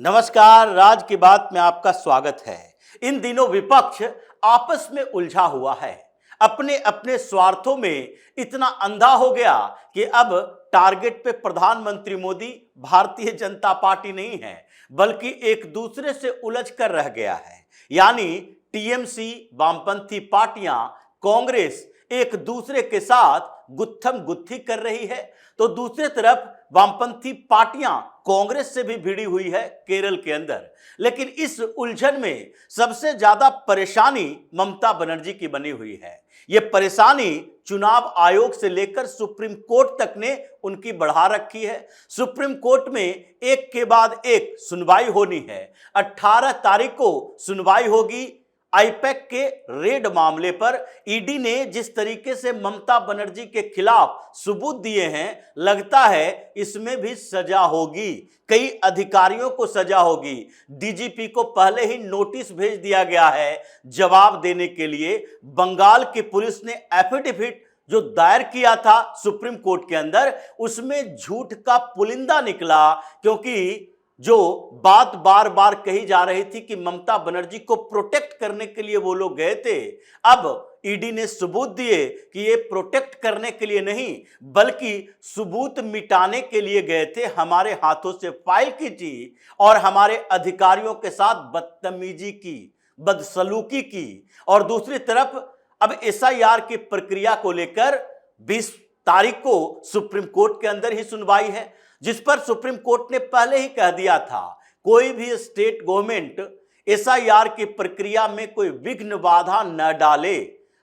नमस्कार, राज की बात में आपका स्वागत है। इन दिनों विपक्ष आपस में उलझा हुआ है, अपने अपने स्वार्थों में इतना अंधा हो गया कि अब टारगेट पे प्रधानमंत्री मोदी भारतीय जनता पार्टी नहीं है, बल्कि एक दूसरे से उलझ कर रह गया है। यानी टीएमसी, वामपंथी पार्टियां, कांग्रेस एक दूसरे के साथ गुत्थम गुत्थी कर रही है, तो दूसरी तरफ वामपंथी पार्टियां कांग्रेस से भी भिड़ी हुई है केरल के अंदर। लेकिन इस उलझन में सबसे ज्यादा परेशानी ममता बनर्जी की बनी हुई है। यह परेशानी चुनाव आयोग से लेकर सुप्रीम कोर्ट तक ने उनकी बढ़ा रखी है। सुप्रीम कोर्ट में एक के बाद एक सुनवाई होनी है। 18 तारीख को सुनवाई होगी आईपैक के रेड मामले पर। ईडी ने जिस तरीके से ममता बनर्जी के खिलाफ सबूत दिए हैं, लगता है इसमें भी सजा होगी, कई अधिकारियों को सजा होगी। डीजीपी को पहले ही नोटिस भेज दिया गया है जवाब देने के लिए। बंगाल की पुलिस ने एफिडेविट जो दायर किया था सुप्रीम कोर्ट के अंदर, उसमें झूठ का पुलिंदा निकला, क्योंकि जो बात बार बार कही जा रही थी कि ममता बनर्जी को प्रोटेक्ट करने के लिए वो लोग गए थे, अब ईडी ने सबूत दिए कि ये प्रोटेक्ट करने के लिए नहीं बल्कि सबूत मिटाने के लिए गए थे। हमारे हाथों से फाइल की थी और हमारे अधिकारियों के साथ बदतमीजी की, बदसलूकी की। और दूसरी तरफ अब एसआईआर की प्रक्रिया को लेकर 20 तारीख को सुप्रीम कोर्ट के अंदर ही सुनवाई है, जिस पर सुप्रीम कोर्ट ने पहले ही कह दिया था कोई भी स्टेट गवर्नमेंट एसआईआर की प्रक्रिया में कोई विघ्न बाधा न डाले।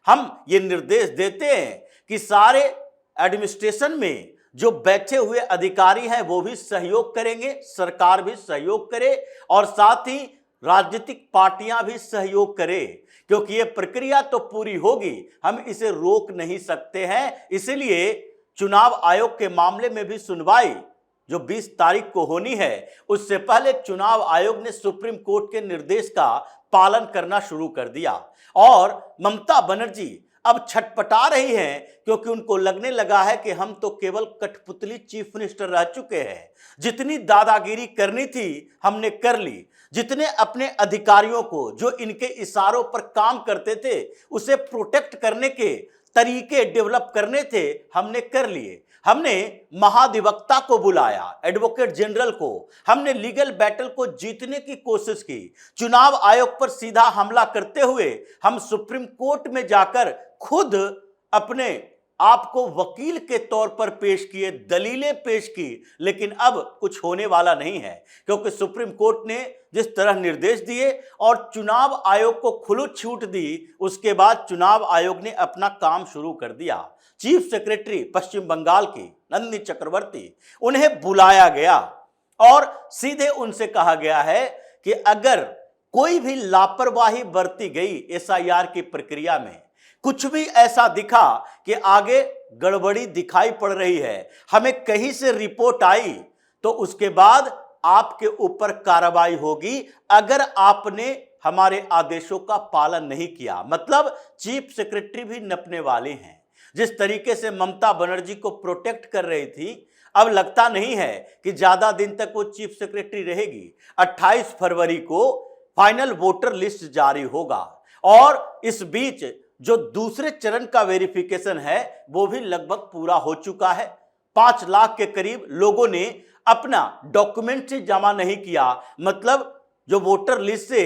हम ये निर्देश देते हैं कि सारे एडमिनिस्ट्रेशन में जो बैठे हुए अधिकारी हैं वो भी सहयोग करेंगे, सरकार भी सहयोग करे और साथ ही राजनीतिक पार्टियां भी सहयोग करें, क्योंकि ये प्रक्रिया तो पूरी होगी, हम इसे रोक नहीं सकते हैं। इसलिए चुनाव आयोग के मामले में भी सुनवाई जो 20 तारीख को होनी है, उससे पहले चुनाव आयोग ने सुप्रीम कोर्ट के निर्देश का पालन करना शुरू कर दिया। और ममता बनर्जी अब छटपटा रही हैं, क्योंकि उनको लगने लगा है कि हम तो केवल कठपुतली चीफ मिनिस्टर रह चुके हैं। जितनी दादागिरी करनी थी हमने कर ली, जितने अपने अधिकारियों को जो इनके इशारों पर काम करते थे उसे प्रोटेक्ट करने के तरीके डेवलप करने थे हमने कर लिए। हमने महाधिवक्ता को बुलाया, एडवोकेट जनरल को, हमने लीगल बैटल को जीतने की कोशिश की। चुनाव आयोग पर सीधा हमला करते हुए हम सुप्रीम कोर्ट में जाकर खुद अपने आपको वकील के तौर पर पेश किए, दलीलें पेश की, लेकिन अब कुछ होने वाला नहीं है, क्योंकि सुप्रीम कोर्ट ने जिस तरह निर्देश दिए और चुनाव आयोग को खुली छूट दी, उसके बाद चुनाव आयोग ने अपना काम शुरू कर दिया। चीफ सेक्रेटरी पश्चिम बंगाल की नंदिनी चक्रवर्ती, उन्हें बुलाया गया और सीधे उनसे कहा गया है कि अगर कोई भी लापरवाही बरती गई एसआईआर की प्रक्रिया में, कुछ भी ऐसा दिखा कि आगे गड़बड़ी दिखाई पड़ रही है, हमें कहीं से रिपोर्ट आई, तो उसके बाद आपके ऊपर कार्रवाई होगी अगर आपने हमारे आदेशों का पालन नहीं किया। मतलब चीफ सेक्रेटरी भी नपने वाले हैं। जिस तरीके से ममता बनर्जी को प्रोटेक्ट कर रही थी, अब लगता नहीं है कि ज्यादा दिन तक वो चीफ सेक्रेटरी रहेगी। 28 फरवरी को फाइनल वोटर लिस्ट जारी होगा और इस बीच जो दूसरे चरण का वेरिफिकेशन है वो भी लगभग पूरा हो चुका है। 5 लाख के करीब लोगों ने अपना डॉक्यूमेंट जमा नहीं किया। मतलब जो वोटर लिस्ट से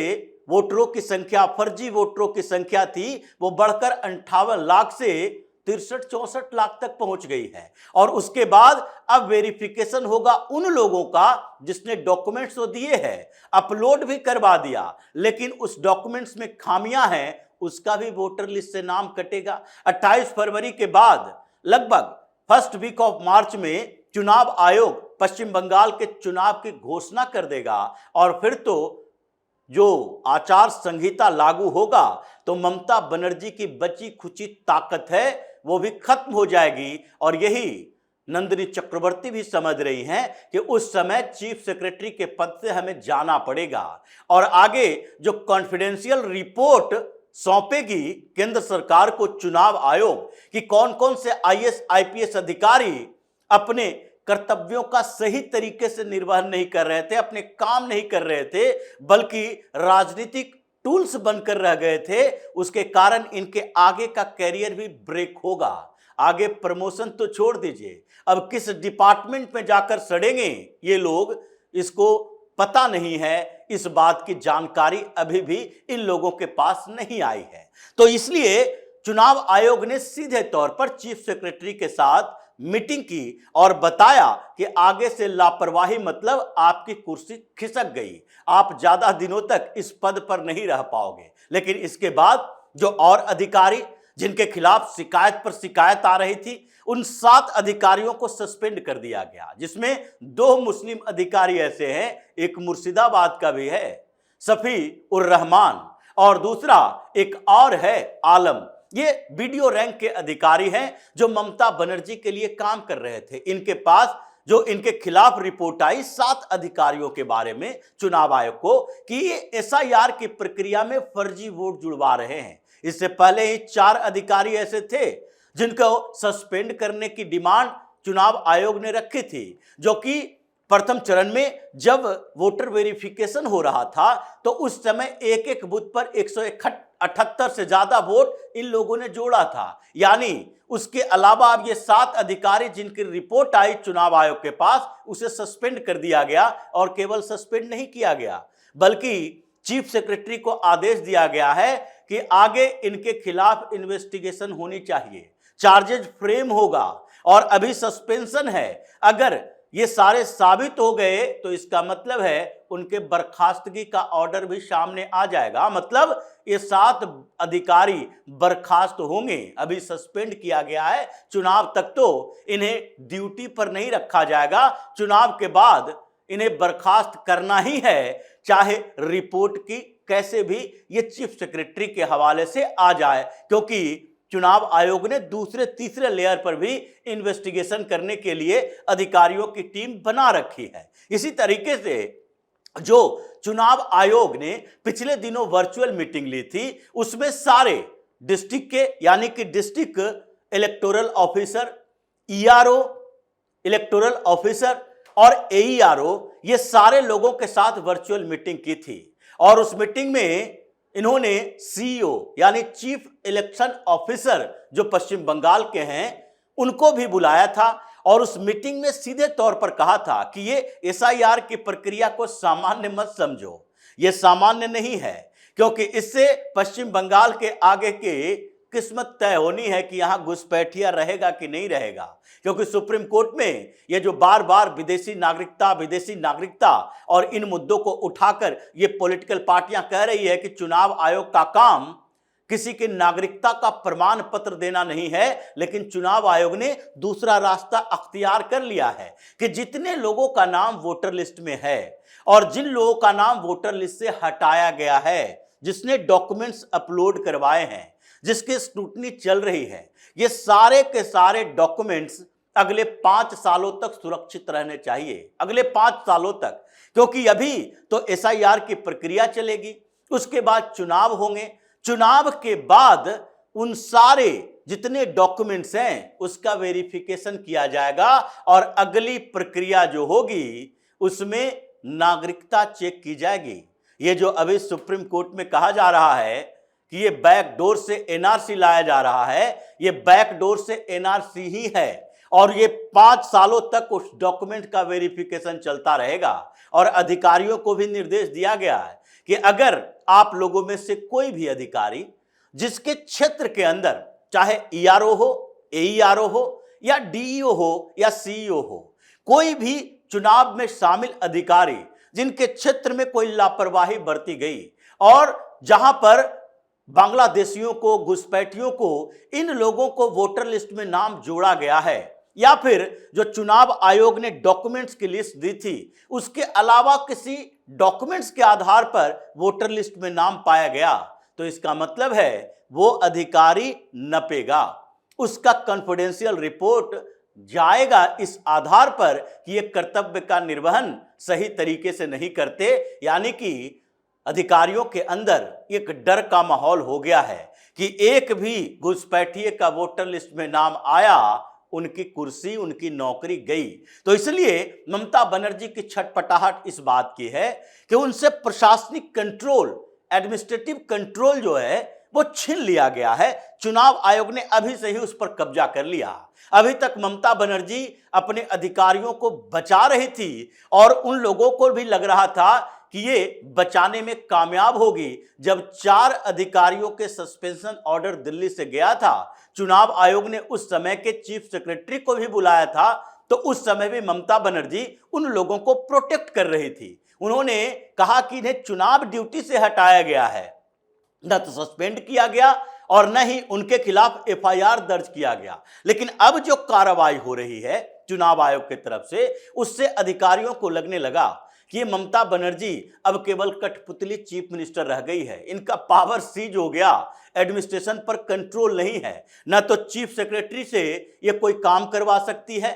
वोटरों की संख्या, फर्जी वोटरों की संख्या थी, वो बढ़कर 58 लाख से 63-64 लाख तक पहुंच गई है। और उसके बाद अब वेरिफिकेशन होगा उन लोगों का जिसने डॉक्यूमेंट्स तो दिए हैं, अपलोड भी करवा दिया, लेकिन उस डॉक्यूमेंट्स में खामियां हैं, उसका भी वोटर लिस्ट से नाम कटेगा। 28 फरवरी के बाद लगभग फर्स्ट वीक ऑफ मार्च में चुनाव आयोग पश्चिम बंगाल के चुनाव की घोषणा कर देगा और फिर तो जो आचार संहिता लागू होगा तो ममता बनर्जी की बची खुची ताकत है वो भी खत्म हो जाएगी। और यही नंदिनी चक्रवर्ती भी समझ रही हैं कि उस समय चीफ सेक्रेटरी के पद से हमें जाना पड़ेगा और आगे जो कॉन्फिडेंशियल रिपोर्ट सौंपेगी केंद्र सरकार को चुनाव आयोग कि कौन कौन से आईएएस आईपीएस अधिकारी अपने कर्तव्यों का सही तरीके से निर्वहन नहीं कर रहे थे, अपने काम नहीं कर रहे थे, बल्कि राजनीतिक टूल्स बनकर रह गए थे, उसके कारण इनके आगे का कैरियर भी ब्रेक होगा। आगे प्रमोशन तो छोड़ दीजिए, अब किस डिपार्टमेंट में जाकर सड़ेंगे ये लोग, इसको पता नहीं है। इस बात की जानकारी अभी भी इन लोगों के पास नहीं आई है। तो इसलिए चुनाव आयोग ने सीधे तौर पर चीफ सेक्रेटरी के साथ मीटिंग की और बताया कि आगे से लापरवाही मतलब आपकी कुर्सी खिसक गई, आप ज्यादा दिनों तक इस पद पर नहीं रह पाओगे। लेकिन इसके बाद जो और अधिकारी जिनके खिलाफ शिकायत पर शिकायत आ रही थी, उन 7 अधिकारियों को सस्पेंड कर दिया गया, जिसमें 2 मुस्लिम अधिकारी ऐसे हैं, एक मुर्शिदाबाद का भी है सफी उर रहमान, और दूसरा एक और है आलम। ये वीडियो रैंक के अधिकारी हैं जो ममता बनर्जी के लिए काम कर रहे थे। इनके पास जो इनके खिलाफ रिपोर्ट आई 7 अधिकारियों के बारे में चुनाव आयोग को कि ये एसआईआर की प्रक्रिया में फर्जी वोट जुड़वा रहे हैं। इससे पहले ही 4 अधिकारी ऐसे थे जिनको सस्पेंड करने की डिमांड चुनाव आयोग ने रखी थी, जो कि प्रथम चरण में जब वोटर वेरिफिकेशन हो रहा था तो उस समय एक एक बूथ पर 178 से ज्यादा वोट इन लोगों ने जोड़ा था। यानी उसके अलावा अब ये 7 अधिकारी जिनकी रिपोर्ट आई चुनाव आयोग के पास, उसे सस्पेंड कर दिया गया। और केवल सस्पेंड नहीं किया गया, बल्कि चीफ सेक्रेटरी को आदेश दिया गया है कि आगे इनके खिलाफ इन्वेस्टिगेशन होनी चाहिए, चार्जेज फ्रेम होगा, और अभी सस्पेंशन है। अगर ये सारे साबित हो गए तो इसका मतलब है उनके बर्खास्तगी का ऑर्डर भी सामने आ जाएगा। मतलब ये 7 अधिकारी बर्खास्त होंगे। अभी सस्पेंड किया गया है, चुनाव तक तो इन्हें ड्यूटी पर नहीं रखा जाएगा, चुनाव के बाद इन्हें बर्खास्त करना ही है, चाहे रिपोर्ट की कैसे भी ये चीफ सेक्रेटरी के हवाले से आ जाए, क्योंकि चुनाव आयोग ने दूसरे तीसरे लेयर पर भी इन्वेस्टिगेशन करने के लिए अधिकारियों की टीम बना रखी है। इसी तरीके से जो चुनाव आयोग ने पिछले दिनों वर्चुअल मीटिंग ली थी, उसमें सारे डिस्ट्रिक्ट के यानी कि district electoral officer, ERO, electoral officer और एईआरओ, ये सारे लोगों के साथ वर्चुअल मीटिंग की थी। और उस मीटिंग में इन्होंने सीईओ यानी चीफ इलेक्शन ऑफिसर जो पश्चिम बंगाल के हैं उनको भी बुलाया था, और उस मीटिंग में सीधे तौर पर कहा था कि ये एसआईआर की प्रक्रिया को सामान्य मत समझो, ये सामान्य नहीं है, क्योंकि इससे पश्चिम बंगाल के आगे की किस्मत तय होनी है कि यहां घुसपैठिया रहेगा कि नहीं रहेगा। क्योंकि सुप्रीम कोर्ट में ये जो बार बार विदेशी नागरिकता और इन मुद्दों को उठाकर ये पॉलिटिकल पार्टियां कह रही है कि चुनाव आयोग का काम किसी की नागरिकता का प्रमाण पत्र देना नहीं है, लेकिन चुनाव आयोग ने दूसरा रास्ता अख्तियार कर लिया है कि जितने लोगों का नाम वोटर लिस्ट में है और जिन लोगों का नाम वोटर लिस्ट से हटाया गया है, जिसने डॉक्यूमेंट्स अपलोड करवाए हैं, जिसकी स्क्रूटनी चल रही है, ये सारे के सारे डॉक्यूमेंट्स अगले 5 सालों तक सुरक्षित रहने चाहिए, अगले 5 सालों तक, क्योंकि अभी तो एसआईआर की प्रक्रिया चलेगी, उसके बाद चुनाव होंगे, चुनाव के बाद उन सारे जितने डॉक्यूमेंट्स हैं उसका वेरिफिकेशन किया जाएगा, और अगली प्रक्रिया जो होगी उसमें नागरिकता चेक की जाएगी। ये जो अभी सुप्रीम कोर्ट में कहा जा रहा है कि ये बैकडोर से एनआरसी लाया जा रहा है, ये बैकडोर से एनआरसी ही है, और ये 5 सालों तक उस डॉक्यूमेंट का वेरिफिकेशन चलता रहेगा। और अधिकारियों को भी निर्देश दिया गया है कि अगर आप लोगों में से कोई भी अधिकारी जिसके क्षेत्र के अंदर चाहे ईआरओ हो, एईआरओ हो या डीईओ हो या सीईओ हो, कोई भी चुनाव में शामिल अधिकारी जिनके क्षेत्र में कोई लापरवाही बरती गई और जहां पर बांग्लादेशियों को, घुसपैठियों को, इन लोगों को वोटर लिस्ट में नाम जोड़ा गया है, या फिर जो चुनाव आयोग ने डॉक्यूमेंट्स की लिस्ट दी थी उसके अलावा किसी डॉक्यूमेंट्स के आधार पर वोटर लिस्ट में नाम पाया गया, तो इसका मतलब है वो अधिकारी नपेगा, उसका कॉन्फिडेंशियल रिपोर्ट जाएगा इस आधार पर कि ये कर्तव्य का निर्वहन सही तरीके से नहीं करते। यानी कि अधिकारियों के अंदर एक डर का माहौल हो गया है कि एक भी घुसपैठिए का वोटर लिस्ट में नाम आया उनकी कुर्सी, उनकी नौकरी गई। तो इसलिए ममता बनर्जी की छटपटाहट इस बात की है कि उनसे प्रशासनिक कंट्रोल, एडमिनिस्ट्रेटिव कंट्रोल जो है वो छीन लिया गया है। चुनाव आयोग ने अभी से ही उस पर कब्जा कर लिया। अभी तक ममता बनर्जी अपने अधिकारियों को बचा रही थी और उन लोगों को भी लग रहा था कि ये बचाने में कामयाब होगी। जब 4 अधिकारियों के सस्पेंशन ऑर्डर दिल्ली से गया था, चुनाव आयोग ने उस समय के चीफ सेक्रेटरी को भी बुलाया था, तो उस समय भी ममता बनर्जी उन लोगों को प्रोटेक्ट कर रही थी। उन्होंने कहा कि इन्हें चुनाव ड्यूटी से हटाया गया है, न तो सस्पेंड किया गया और न ही उनके खिलाफ एफआईआर दर्ज किया गया। लेकिन अब जो कार्रवाई हो रही है चुनाव आयोग की तरफ से, उससे अधिकारियों को लगने लगा कि ये ममता बनर्जी अब केवल कठपुतली चीफ मिनिस्टर रह गई है। इनका पावर सीज हो गया, एडमिनिस्ट्रेशन पर कंट्रोल नहीं है। न तो चीफ सेक्रेटरी से ये कोई काम करवा सकती है,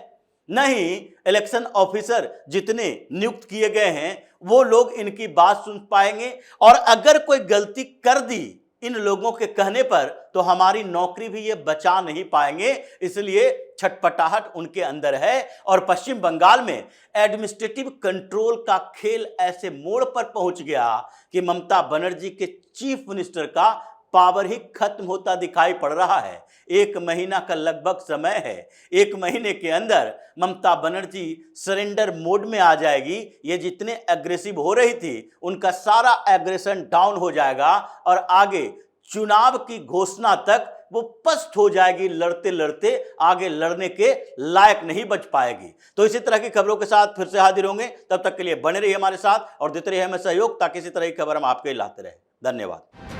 न ही इलेक्शन ऑफिसर जितने नियुक्त किए गए हैं वो लोग इनकी बात सुन पाएंगे, और अगर कोई गलती कर दी इन लोगों के कहने पर तो हमारी नौकरी भी ये बचा नहीं पाएंगे। इसलिए छटपटाहट उनके अंदर है। और पश्चिम बंगाल में एडमिनिस्ट्रेटिव कंट्रोल का खेल ऐसे मोड़ पर पहुंच गया कि ममता बनर्जी के चीफ मिनिस्टर का पावर ही खत्म होता दिखाई पड़ रहा है। 1 महीना का लगभग समय है। 1 महीने के अंदर ममता बनर्जी सरेंडर मोड में आ जाएगी। ये जितने एग्रेसिव हो रही थी उनका सारा एग्रेशन डाउन हो जाएगा और आगे चुनाव की घोषणा तक वो पस्त हो जाएगी। लड़ते लड़ते आगे लड़ने के लायक नहीं बच पाएगी। तो इसी तरह की खबरों के साथ फिर से हाजिर होंगे। तब तक के लिए बने रहिए हमारे साथ और देते रहिए हमें सहयोग, ताकि इसी तरह की खबर हम आपके लाते रहे। धन्यवाद।